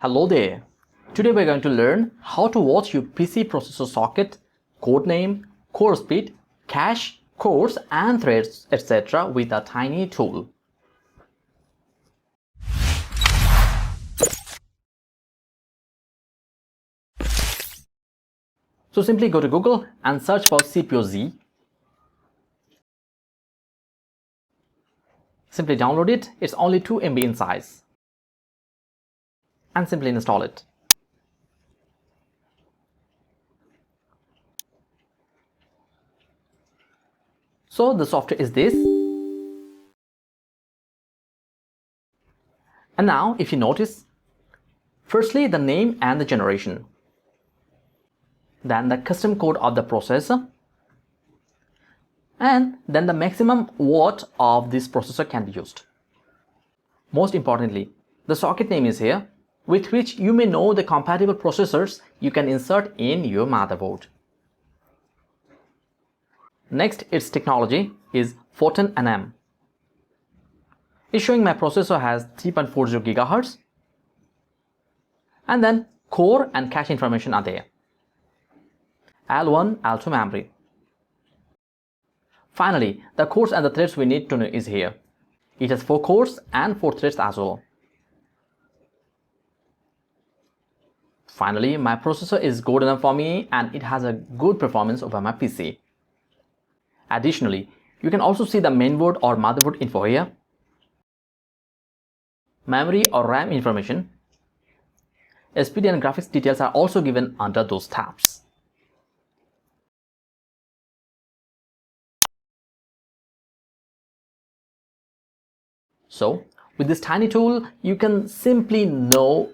Hello there. Today we're going to learn how to watch your PC processor socket, code name, core speed, cache, cores and threads, etc. with a tiny tool. So simply go to Google and search for CPU-Z. Simply download it. It's only 2 MB in size. And simply install it. So the software is this. And now if you notice, firstly the name and the generation, then the custom code of the processor, and then the maximum watt of this processor can be used. Most importantly, the socket name is here, with which you may know the compatible processors you can insert in your motherboard. Next, its technology is Photon-NM. It's showing my processor has 3.40 GHz, and then core and cache information are there. L1, L2 memory. Finally, the cores and the threads we need to know is here. It has 4 cores and 4 threads as well. Finally, my processor is good enough for me and it has a good performance over my PC. Additionally, you can also see the mainboard or motherboard info here, memory or RAM information, SPD and graphics details are also given under those tabs. So, with this tiny tool, you can simply know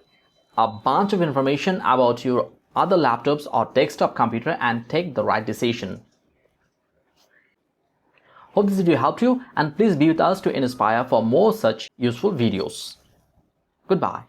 a bunch of information about your other laptops or desktop computer and take the right decision. Hope this video helped you, and please be with us to inspire for more such useful videos. Goodbye.